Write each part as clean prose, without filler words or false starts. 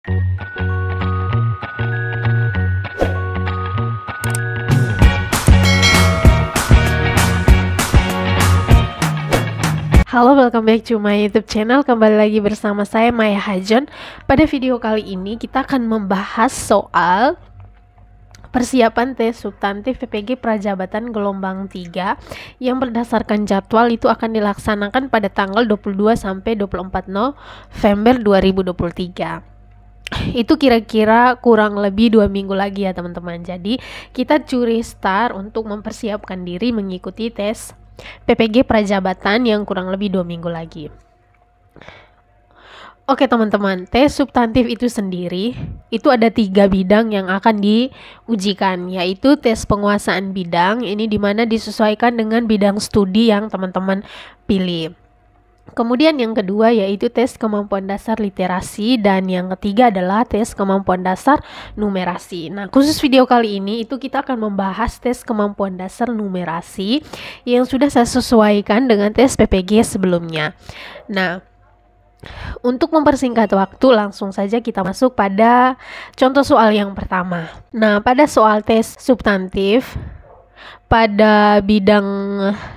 Halo, welcome back to my YouTube channel. Kembali lagi bersama saya Maya Hajon. Pada video kali ini kita akan membahas soal persiapan tes substantif PPG Prajabatan gelombang 3 yang berdasarkan jadwal itu akan dilaksanakan pada tanggal 22 sampai 24 November 2023. Itu kira-kira kurang lebih 2 minggu lagi ya teman-teman. Jadi kita curi start untuk mempersiapkan diri mengikuti tes PPG Prajabatan yang kurang lebih 2 minggu lagi. Oke teman-teman, tes substantif itu sendiri itu ada 3 bidang yang akan diujikan, yaitu tes penguasaan bidang, ini dimana disesuaikan dengan bidang studi yang teman-teman pilih. Kemudian yang kedua yaitu tes kemampuan dasar literasi, dan yang ketiga adalah tes kemampuan dasar numerasi. Nah, khusus video kali ini itu kita akan membahas tes kemampuan dasar numerasi yang sudah saya sesuaikan dengan tes PPG sebelumnya. Nah, untuk mempersingkat waktu, langsung saja kita masuk pada contoh soal yang pertama. Nah, pada soal tes substantif pada bidang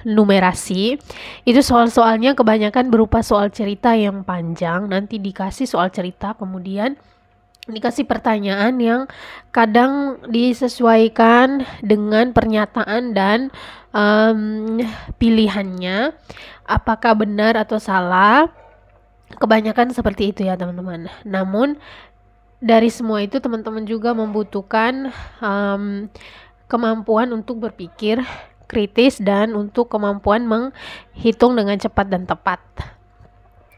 numerasi, itu soal-soalnya kebanyakan berupa soal cerita yang panjang. Nanti dikasih soal cerita, kemudian dikasih pertanyaan yang kadang disesuaikan dengan pernyataan dan pilihannya, apakah benar atau salah. Kebanyakan seperti itu ya teman-teman. Namun dari semua itu teman-teman juga membutuhkan kemampuan untuk berpikir kritis dan untuk kemampuan menghitung dengan cepat dan tepat.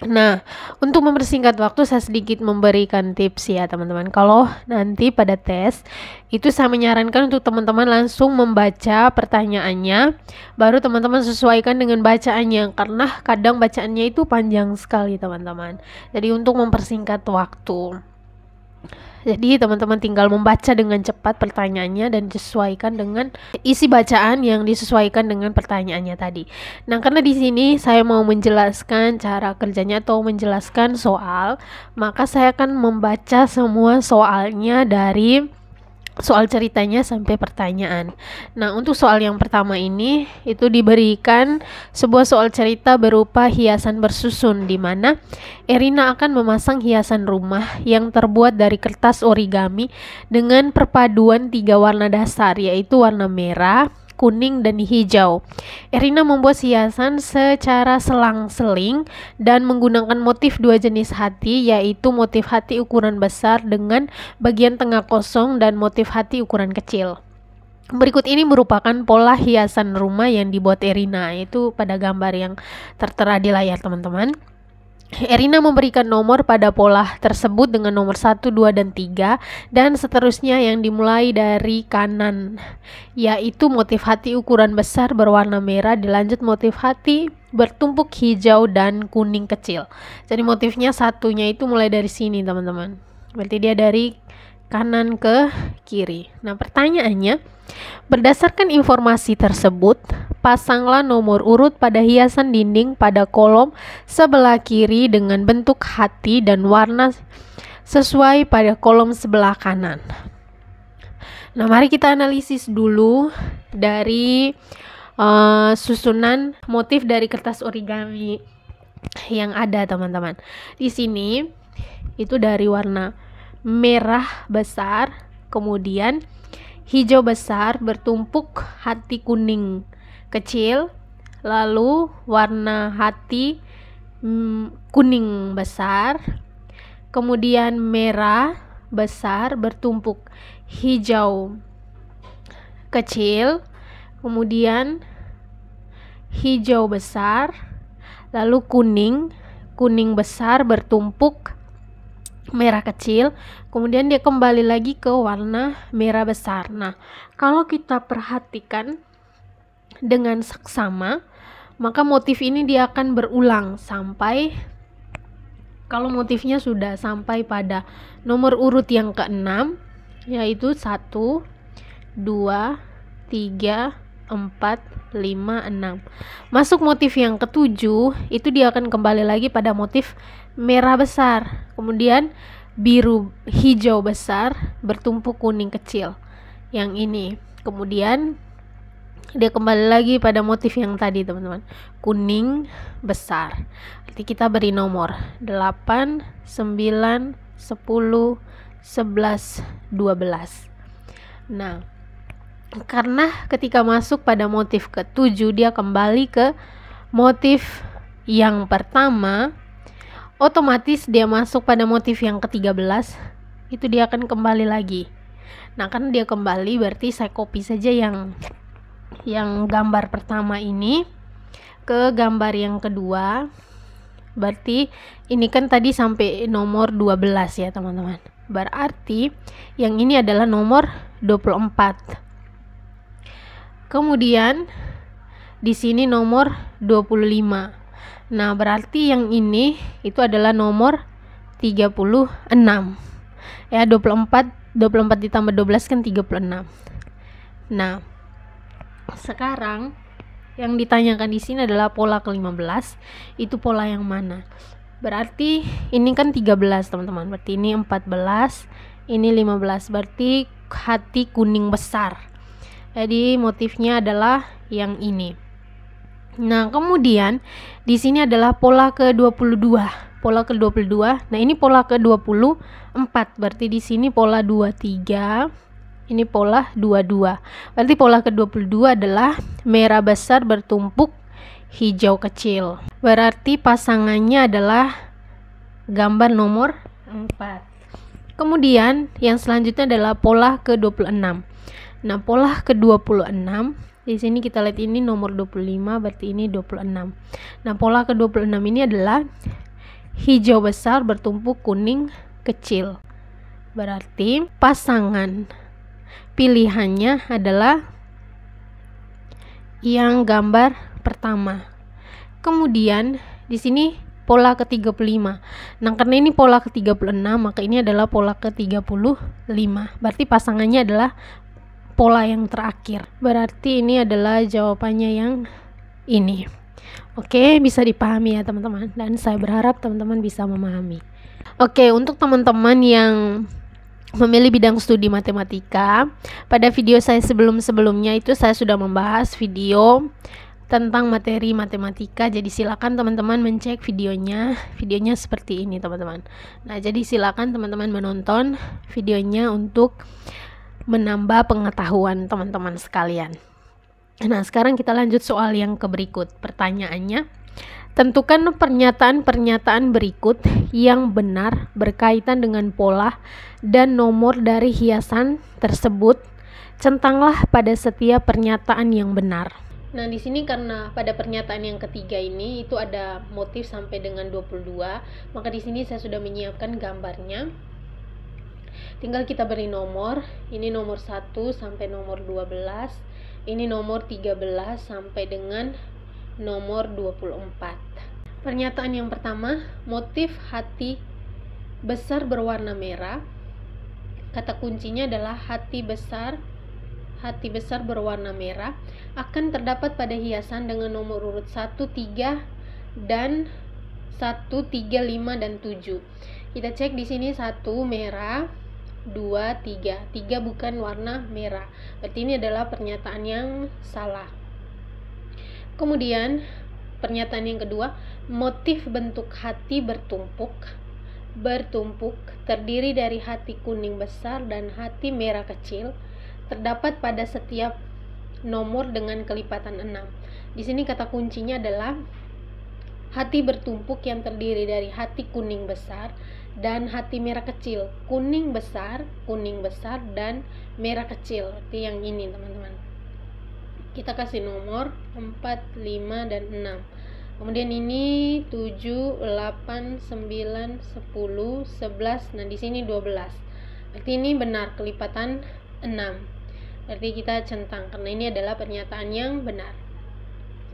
Nah, untuk mempersingkat waktu, saya sedikit memberikan tips ya teman-teman. Kalau nanti pada tes itu saya menyarankan untuk teman-teman langsung membaca pertanyaannya, baru teman-teman sesuaikan dengan bacaannya, karena kadang bacaannya itu panjang sekali teman-teman. Jadi untuk mempersingkat waktu, jadi teman-teman tinggal membaca dengan cepat pertanyaannya dan disesuaikan dengan isi bacaan yang disesuaikan dengan pertanyaannya tadi. Nah, karena di sini saya mau menjelaskan cara kerjanya atau menjelaskan soal, maka saya akan membaca semua soalnya dari soal ceritanya sampai pertanyaan. Nah, untuk soal yang pertama ini itu diberikan sebuah soal cerita berupa hiasan bersusun, di mana Erina akan memasang hiasan rumah yang terbuat dari kertas origami dengan perpaduan 3 warna dasar, yaitu warna merah, kuning, dan hijau. Erina membuat hiasan secara selang-seling dan menggunakan motif 2 jenis hati, yaitu motif hati ukuran besar dengan bagian tengah kosong dan motif hati ukuran kecil. Berikut ini merupakan pola hiasan rumah yang dibuat Erina, itu pada gambar yang tertera di layar teman-teman. Erina memberikan nomor pada pola tersebut dengan nomor 1, 2, dan 3, dan seterusnya yang dimulai dari kanan, yaitu motif hati ukuran besar berwarna merah, dilanjut motif hati bertumpuk hijau dan kuning kecil. Jadi motifnya satunya itu mulai dari sini teman-teman, berarti dia dari kanan ke kiri. Nah, pertanyaannya, berdasarkan informasi tersebut, pasanglah nomor urut pada hiasan dinding pada kolom sebelah kiri dengan bentuk hati dan warna sesuai pada kolom sebelah kanan. Nah, mari kita analisis dulu dari susunan motif dari kertas origami yang ada teman-teman. Di sini itu dari warna merah besar, kemudian hijau besar bertumpuk hati kuning kecil, lalu warna hati kuning besar, kemudian merah besar bertumpuk hijau kecil, kemudian hijau besar, lalu kuning besar bertumpuk merah kecil, kemudian dia kembali lagi ke warna merah besar. Nah, kalau kita perhatikan dengan saksama, maka motif ini dia akan berulang sampai, kalau motifnya sudah sampai pada nomor urut yang ke-6, yaitu 1, 2, 3, 4, 5, 6. Masuk motif yang ke-7, itu dia akan kembali lagi pada motif merah besar. Kemudian biru hijau besar bertumpuk kuning kecil, yang ini. Kemudian dia kembali lagi pada motif yang tadi teman-teman, kuning besar. Nanti kita beri nomor 8, 9, 10, 11, 12. Nah, karena ketika masuk pada motif ke-7 dia kembali ke motif yang pertama, otomatis dia masuk pada motif yang ke-13, itu dia akan kembali lagi. Nah, karena dia kembali berarti saya copy saja yang gambar pertama ini ke gambar yang kedua. Berarti ini kan tadi sampai nomor 12 ya teman-teman. Berarti yang ini adalah nomor 24. Kemudian di sini nomor 25. Nah, berarti yang ini itu adalah nomor 36. Ya, 24 ditambah 12 kan 36. Nah, sekarang yang ditanyakan di sini adalah pola ke-15. Itu pola yang mana? Berarti ini kan 13, teman-teman. Berarti ini 14, ini 15. Berarti hati kuning besar. Jadi motifnya adalah yang ini. Nah, kemudian di sini adalah pola ke-22. Pola ke-22. Nah, ini pola ke-24. Berarti di sini pola 23. Ini pola 22. Berarti pola ke-22 adalah merah besar bertumpuk hijau kecil. Berarti pasangannya adalah gambar nomor 4. Kemudian yang selanjutnya adalah pola ke-26. Nah, pola ke-26 di sini kita lihat ini nomor 25, berarti ini 26. Nah, pola ke-26 ini adalah hijau besar bertumpuk kuning kecil. Berarti pasangan pilihannya adalah yang gambar pertama. Kemudian di sini pola ke-35. Nah, karena ini pola ke-36, maka ini adalah pola ke-35. Berarti pasangannya adalah pola yang terakhir. Berarti ini adalah jawabannya yang ini. Oke, bisa dipahami ya teman-teman, dan saya berharap teman-teman bisa memahami. Oke, untuk teman-teman yang memilih bidang studi matematika, pada video saya sebelumnya itu saya sudah membahas video tentang materi matematika. Jadi silakan teman-teman mencek videonya seperti ini teman-teman. Nah, jadi silakan teman-teman menonton videonya untuk menambah pengetahuan teman-teman sekalian. Nah, sekarang kita lanjut soal yang berikut. Pertanyaannya, tentukan pernyataan-pernyataan berikut yang benar berkaitan dengan pola dan nomor dari hiasan tersebut. Centanglah pada setiap pernyataan yang benar. Nah, di sini karena pada pernyataan yang ketiga ini itu ada motif sampai dengan 22, maka di sini saya sudah menyiapkan gambarnya. Tinggal kita beri nomor. Ini nomor 1 sampai nomor 12. Ini nomor 13 sampai dengan nomor 24. Pernyataan yang pertama, motif hati besar berwarna merah. Kata kuncinya adalah hati besar berwarna merah akan terdapat pada hiasan dengan nomor urut 1, 3 dan 1, 3, 5 dan 7. Kita cek di sini 1 merah, 2, 3. 3 bukan warna merah. Berarti ini adalah pernyataan yang salah. Kemudian pernyataan yang kedua, motif bentuk hati bertumpuk terdiri dari hati kuning besar dan hati merah kecil, terdapat pada setiap nomor dengan kelipatan 6. Di sini kata kuncinya adalah hati bertumpuk yang terdiri dari hati kuning besar dan hati merah kecil. Kuning besar dan merah kecil. Itu yang ini teman-teman. Kita kasih nomor 4, 5 dan 6. Kemudian ini 7, 8, 9, 10, 11. Nah, di sini 12. Berarti ini benar kelipatan 6. Berarti kita centang karena ini adalah pernyataan yang benar.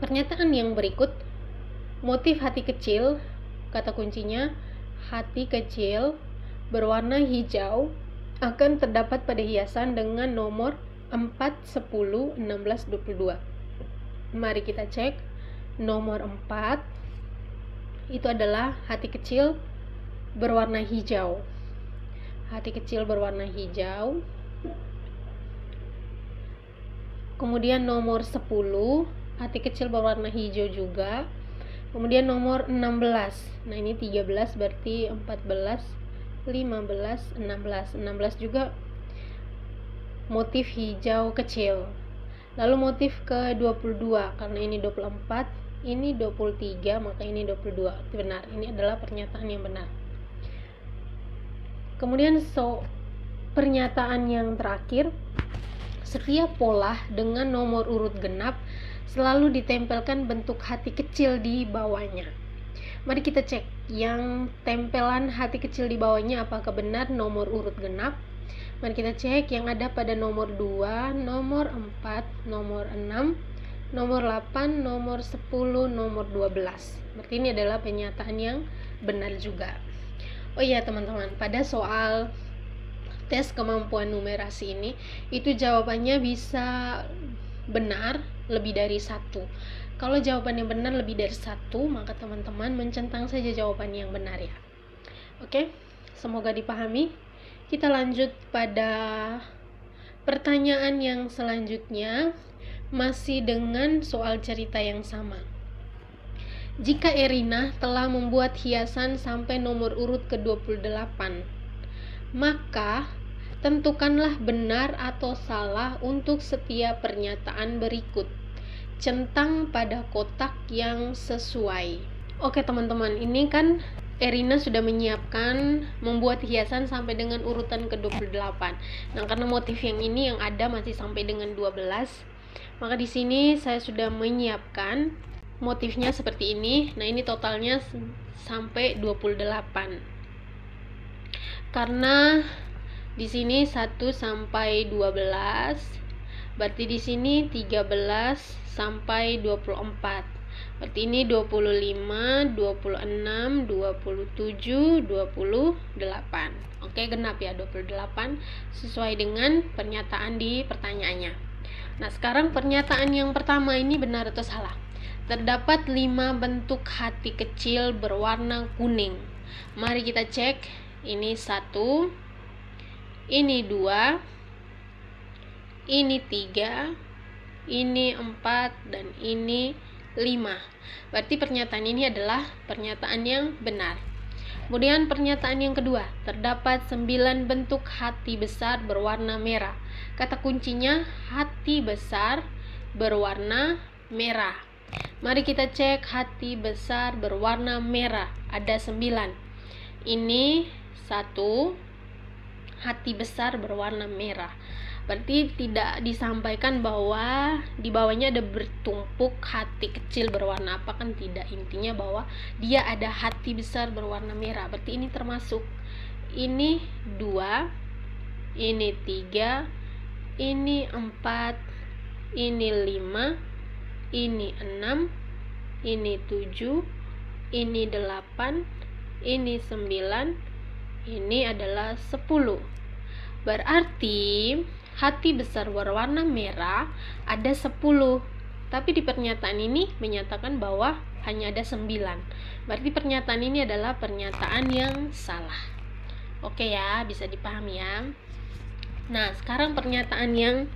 Pernyataan yang berikut, motif hati kecil, kata kuncinya hati kecil berwarna hijau akan terdapat pada hiasan dengan nomor 4, 10, 16, 22. Mari kita cek. Nomor 4 itu adalah hati kecil berwarna hijau. hati kecil berwarna hijau. Kemudian nomor 10, hati kecil berwarna hijau juga. Kemudian nomor 16. Nah, ini 13 berarti 14, 15, 16. 16 juga motif hijau kecil. Lalu motif ke-22, karena ini 24, ini 23, maka ini 22. Itu benar. Ini adalah pernyataan yang benar. Kemudian pernyataan yang terakhir, setiap pola dengan nomor urut genap selalu ditempelkan bentuk hati kecil di bawahnya. Mari kita cek yang tempelan hati kecil di bawahnya apakah benar nomor urut genap. Mari kita cek yang ada pada nomor 2, nomor 4, nomor 6, nomor 8, nomor 10, nomor 12. Berarti ini adalah pernyataan yang benar juga. Oh iya teman-teman, pada soal tes kemampuan numerasi ini, itu jawabannya bisa benar lebih dari 1. Kalau jawabannya benar lebih dari 1, maka teman-teman mencentang saja jawaban yang benar ya. Oke, semoga dipahami. Kita lanjut pada pertanyaan yang selanjutnya, masih dengan soal cerita yang sama. Jika Erina telah membuat hiasan sampai nomor urut ke-28, maka tentukanlah benar atau salah untuk setiap pernyataan berikut. Centang pada kotak yang sesuai. Oke teman-teman, ini kan Erina sudah menyiapkan membuat hiasan sampai dengan urutan ke-28. Nah, karena motif yang ini yang ada masih sampai dengan 12, maka di sini saya sudah menyiapkan motifnya seperti ini. Nah, ini totalnya sampai 28. Karena di sini 1 sampai 12, berarti di sini 13 sampai 24. Berarti ini 25, 26, 27, 28. Oke, genap ya 28 sesuai dengan pernyataan di pertanyaannya. Nah, sekarang pernyataan yang pertama ini benar atau salah? Terdapat 5 bentuk hati kecil berwarna kuning. Mari kita cek. Ini 1, ini 2, ini 3, ini 4, dan ini 5. Berarti pernyataan ini adalah pernyataan yang benar. Kemudian pernyataan yang kedua, terdapat 9 bentuk hati besar berwarna merah. Kata kuncinya hati besar berwarna merah. Mari kita cek hati besar berwarna merah. Ada 9. Ini 1 hati besar berwarna merah. Berarti tidak disampaikan bahwa di bawahnya ada bertumpuk hati kecil berwarna apa, kan tidak. Intinya bahwa dia ada hati besar berwarna merah. Berarti ini termasuk. Ini 2, ini 3, ini 4, ini 5, ini 6, ini 7, ini 8, ini 9, ini adalah 10. Berarti hati besar berwarna merah ada 10. Tapi di pernyataan ini menyatakan bahwa hanya ada 9. Berarti pernyataan ini adalah pernyataan yang salah. Oke ya, bisa dipahami ya. Nah, sekarang pernyataan yang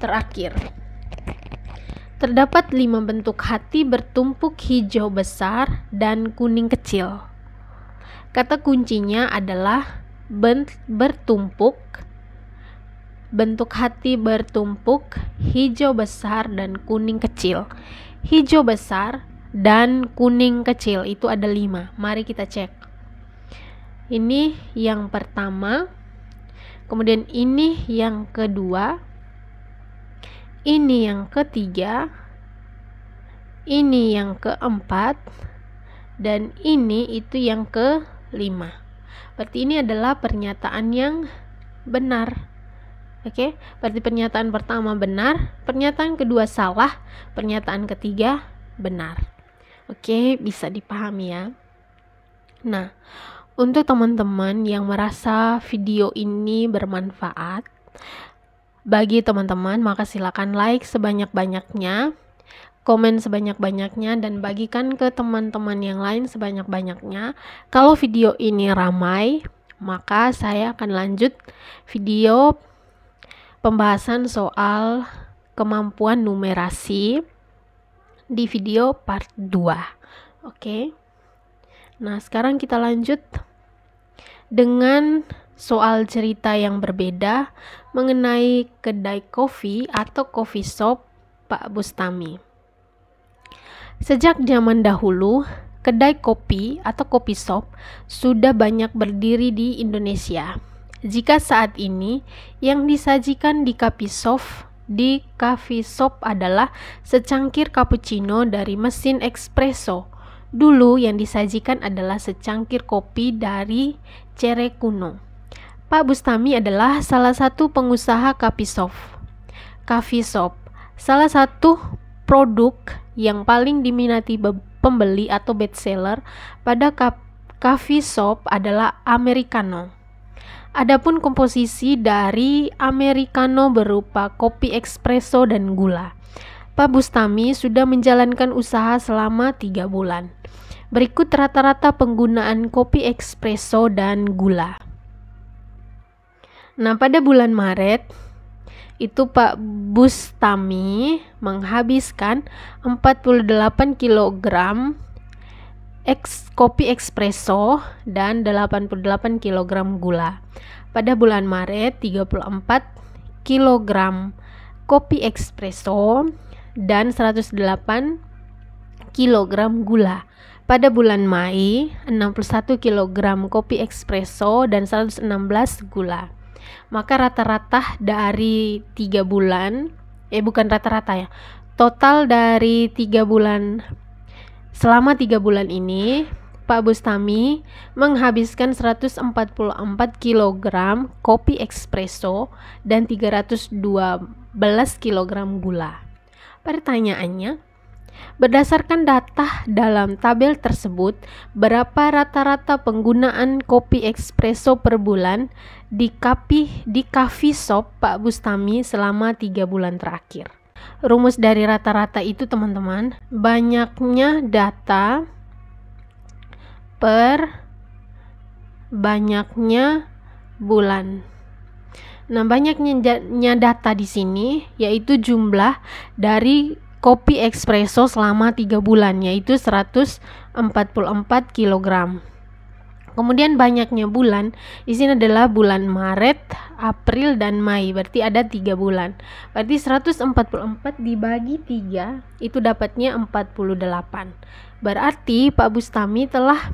terakhir. Terdapat 5 bentuk hati bertumpuk hijau besar dan kuning kecil. Kata kuncinya adalah bertumpuk, bentuk hati bertumpuk, hijau besar dan kuning kecil. Hijau besar dan kuning kecil itu ada 5. Mari kita cek. Ini yang pertama, kemudian ini yang kedua, ini yang ketiga, ini yang keempat, dan ini itu yang ke-5. Berarti ini adalah pernyataan yang benar. Oke, berarti pernyataan pertama benar, pernyataan kedua salah, pernyataan ketiga benar. Oke, bisa dipahami ya. Nah, untuk teman-teman yang merasa video ini bermanfaat bagi teman-teman, maka silakan like sebanyak-banyaknya, komen sebanyak-banyaknya, dan bagikan ke teman-teman yang lain sebanyak-banyaknya. Kalau video ini ramai, Maka saya akan lanjut video pembahasan soal kemampuan numerasi di video part 2. Oke. Nah, sekarang kita lanjut dengan soal cerita yang berbeda mengenai kedai kopi atau coffee shop Pak Bustami. Sejak zaman dahulu, kedai kopi atau coffee shop sudah banyak berdiri di Indonesia. Jika saat ini yang disajikan di coffee shop adalah secangkir cappuccino dari mesin espresso, dulu yang disajikan adalah secangkir kopi dari cere kuno. Pak Bustami adalah salah satu pengusaha coffee shop. Salah satu produk yang paling diminati pembeli atau bestseller pada coffee shop adalah Americano. Adapun komposisi dari Americano berupa kopi espresso dan gula. Pak Bustami sudah menjalankan usaha selama 3 bulan. Berikut rata-rata penggunaan kopi espresso dan gula. Nah, pada bulan Maret itu Pak Bustami menghabiskan 48 kg kopi espresso dan 88 kg gula. Pada bulan Maret 34 kg kopi espresso dan 108 kg gula. Pada bulan Mei 61 kg kopi espresso dan 116 gula. Maka rata-rata dari 3 bulan, bukan rata-rata ya, total dari 3 bulan, selama 3 bulan ini Pak Bustami menghabiskan 144 kg kopi espresso dan 312 kg gula. Pertanyaannya, berdasarkan data dalam tabel tersebut, berapa rata-rata penggunaan kopi espresso per bulan di coffee shop Pak Bustami selama 3 bulan terakhir? Rumus dari rata-rata itu, teman-teman, banyaknya data per banyaknya bulan. Nah, banyaknya data di sini yaitu jumlah dari kopi espresso selama 3 bulan, yaitu 144 kg. Kemudian banyaknya bulan di sini adalah bulan Maret, April, dan Mei. Berarti ada 3 bulan. Berarti 144 dibagi 3 itu dapatnya 48. Berarti Pak Bustami telah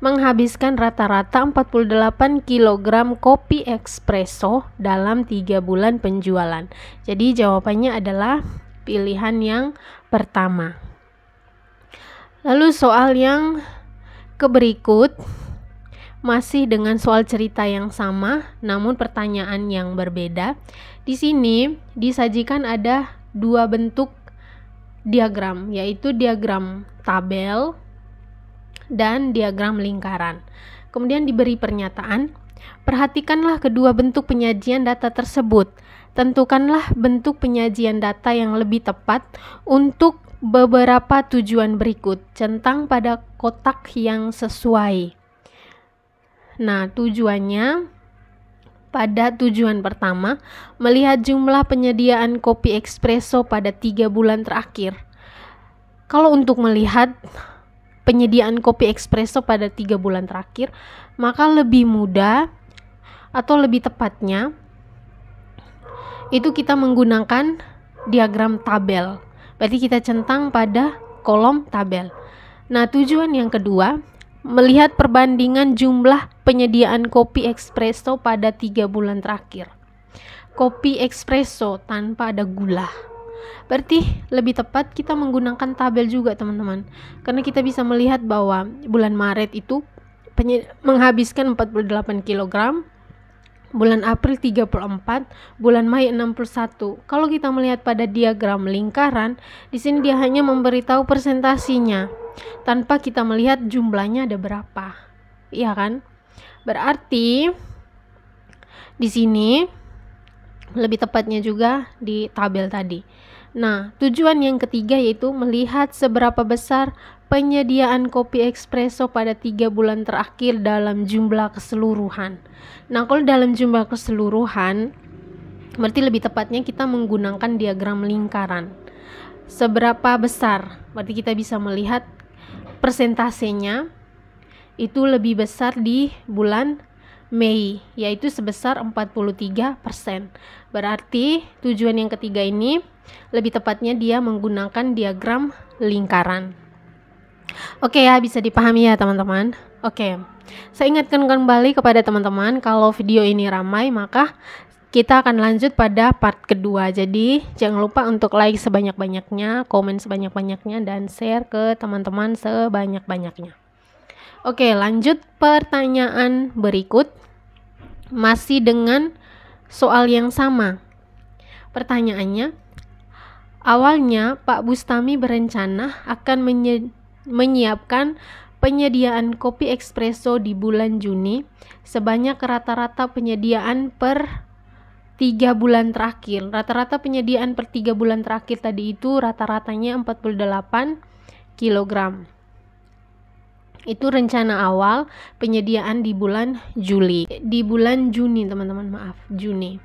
menghabiskan rata-rata 48 kg kopi espresso dalam 3 bulan penjualan. Jadi jawabannya adalah pilihan yang pertama. Lalu soal yang berikut masih dengan soal cerita yang sama, namun pertanyaan yang berbeda. Di sini disajikan ada 2 bentuk diagram, yaitu diagram tabel dan diagram lingkaran. Kemudian diberi pernyataan, perhatikanlah kedua bentuk penyajian data tersebut. Tentukanlah bentuk penyajian data yang lebih tepat untuk beberapa tujuan berikut. Centang pada kotak yang sesuai. Nah, tujuannya pada tujuan pertama, melihat jumlah penyediaan kopi espresso pada 3 bulan terakhir. Kalau untuk melihat penyediaan kopi espresso pada 3 bulan terakhir, maka lebih mudah atau lebih tepatnya itu kita menggunakan diagram tabel. Berarti kita centang pada kolom tabel. Nah, tujuan yang kedua, melihat perbandingan jumlah penyediaan kopi espresso pada 3 bulan terakhir. Kopi espresso tanpa ada gula. Berarti lebih tepat kita menggunakan tabel juga, teman-teman. Karena kita bisa melihat bahwa bulan Maret itu menghabiskan 48 kg, bulan April 34, bulan Mei 61. Kalau kita melihat pada diagram lingkaran, di sini dia hanya memberitahu persentasinya tanpa kita melihat jumlahnya ada berapa. Iya kan? Berarti di sini lebih tepatnya juga di tabel tadi. Nah, tujuan yang ketiga yaitu melihat seberapa besar penyediaan kopi espresso pada 3 bulan terakhir dalam jumlah keseluruhan. Nah, kalau dalam jumlah keseluruhan, berarti lebih tepatnya kita menggunakan diagram lingkaran. Seberapa besar? Berarti kita bisa melihat persentasenya itu lebih besar di bulan Mei, yaitu sebesar 43%. Berarti tujuan yang ketiga ini lebih tepatnya dia menggunakan diagram lingkaran. Oke ya, bisa dipahami ya teman-teman. Oke, saya ingatkan kembali kepada teman-teman, kalau video ini ramai maka kita akan lanjut pada part kedua. Jadi jangan lupa untuk like sebanyak-banyaknya, komen sebanyak-banyaknya, dan share ke teman-teman sebanyak-banyaknya. Oke, lanjut pertanyaan berikut. Masih dengan soal yang sama. Pertanyaannya, awalnya Pak Bustami berencana akan menyiapkan penyediaan kopi espresso di bulan Juni sebanyak rata-rata penyediaan per 3 bulan terakhir. Rata-rata penyediaan per 3 bulan terakhir tadi itu rata-ratanya 48 kg. Itu rencana awal penyediaan di bulan Juni, teman-teman, maaf, Juni.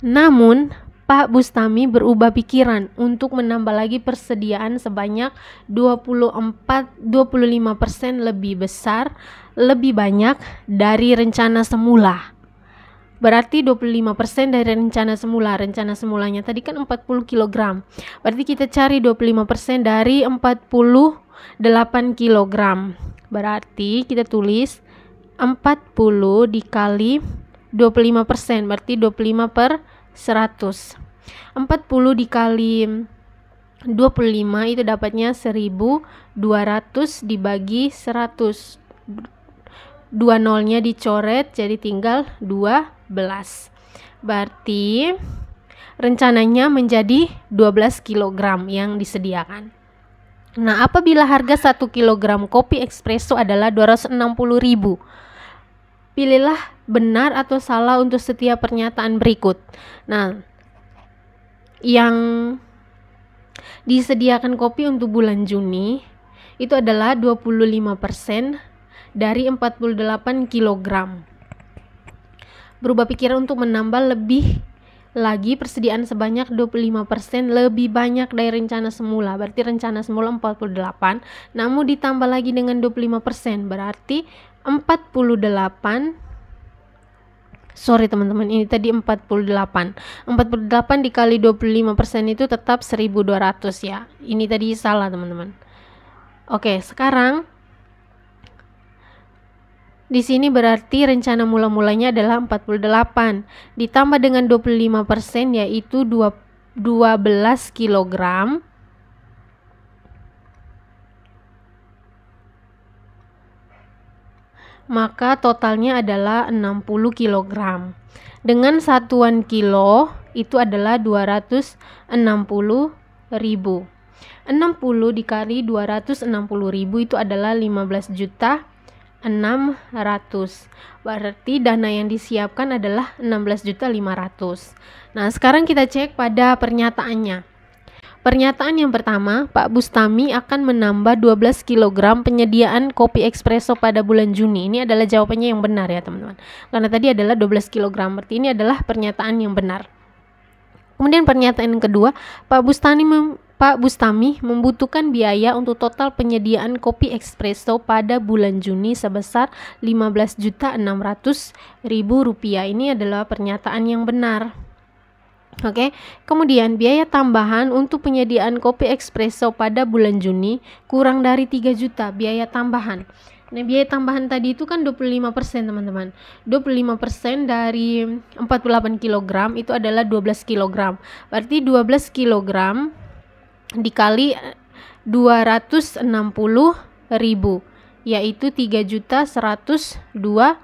Namun Pak Bustami berubah pikiran untuk menambah lagi persediaan sebanyak 25% lebih banyak dari rencana semula. Berarti 25% dari rencana semula. Rencana semulanya tadi kan 40 kg. Berarti kita cari 25% dari 48 kg. Berarti kita tulis 40 dikali 25%, berarti 25 per 100. 40 dikali 25 itu dapatnya 1200 dibagi 100. 2 nolnya dicoret, jadi tinggal 12. Berarti rencananya menjadi 12 kg yang disediakan. Nah, apabila harga 1 kg kopi espresso adalah 260.000, pilihlah benar atau salah untuk setiap pernyataan berikut. Nah, yang disediakan kopi untuk bulan Juni itu adalah 25% dari 48 kg. Berubah pikiran untuk menambah lebih lagi persediaan sebanyak 25% lebih banyak dari rencana semula. Berarti rencana semula 48, namun ditambah lagi dengan 25%, berarti 48. Sorry teman-teman, ini tadi 48 dikali 25% itu tetap 1200 ya. Ini tadi salah teman-teman. Oke, sekarang di sini berarti rencana mula-mulanya adalah 48 ditambah dengan 25%, yaitu 12 kg. Maka totalnya adalah 60 kg. Dengan satuan kilo itu adalah 260.000. 60 dikali 260.000 itu adalah 15.600.000. Berarti dana yang disiapkan adalah 16.500.000. Nah, sekarang kita cek pada pernyataannya. Pernyataan yang pertama, Pak Bustami akan menambah 12 kg penyediaan kopi espresso pada bulan Juni. Ini adalah jawabannya yang benar ya teman-teman. Karena tadi adalah 12 kg, berarti ini adalah pernyataan yang benar. Kemudian pernyataan yang kedua, Pak Bustami membutuhkan biaya untuk total penyediaan kopi espresso pada bulan Juni sebesar Rp15.600.000. Ini adalah pernyataan yang benar. Oke, kemudian biaya tambahan untuk penyediaan kopi espresso pada bulan Juni kurang dari 3 juta biaya tambahan. Nah, biaya tambahan tadi itu kan 25% teman-teman. 25% dari 48 kg itu adalah 12 kg. Berarti 12 kg dikali 260.000, yaitu 3.120.000.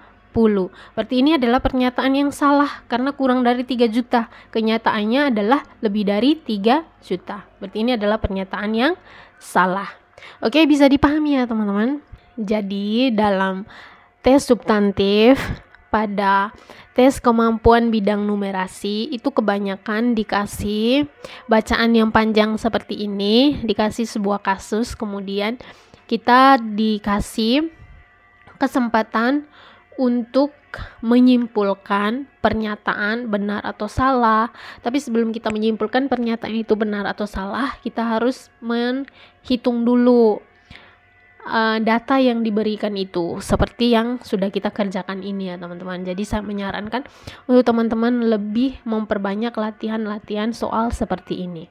Berarti ini adalah pernyataan yang salah karena kurang dari 3 juta. Kenyataannya adalah lebih dari 3 juta. Berarti ini adalah pernyataan yang salah. Oke, bisa dipahami ya teman-teman. Jadi dalam tes substantif pada tes kemampuan bidang numerasi itu kebanyakan dikasih bacaan yang panjang seperti ini, dikasih sebuah kasus, kemudian kita dikasih kesempatan untuk menyimpulkan pernyataan benar atau salah. Tapi sebelum kita menyimpulkan pernyataan itu benar atau salah, kita harus menghitung dulu data yang diberikan itu, seperti yang sudah kita kerjakan ini ya teman-teman. Jadi saya menyarankan untuk teman-teman lebih memperbanyak latihan-latihan soal seperti ini.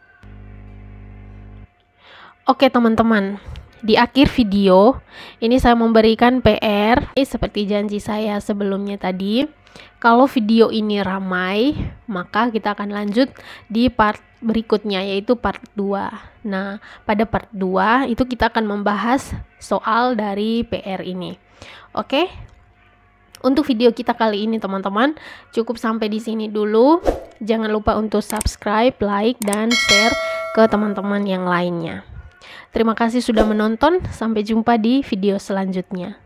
Oke teman-teman, di akhir video ini saya memberikan PR seperti janji saya sebelumnya tadi. Kalau video ini ramai, maka kita akan lanjut di part berikutnya, yaitu part 2. Nah, pada part 2 itu kita akan membahas soal dari PR ini. Oke? Untuk video kita kali ini teman-teman, cukup sampai di sini dulu. Jangan lupa untuk subscribe, like, dan share ke teman-teman yang lainnya. Terima kasih sudah menonton. Sampai jumpa di video selanjutnya.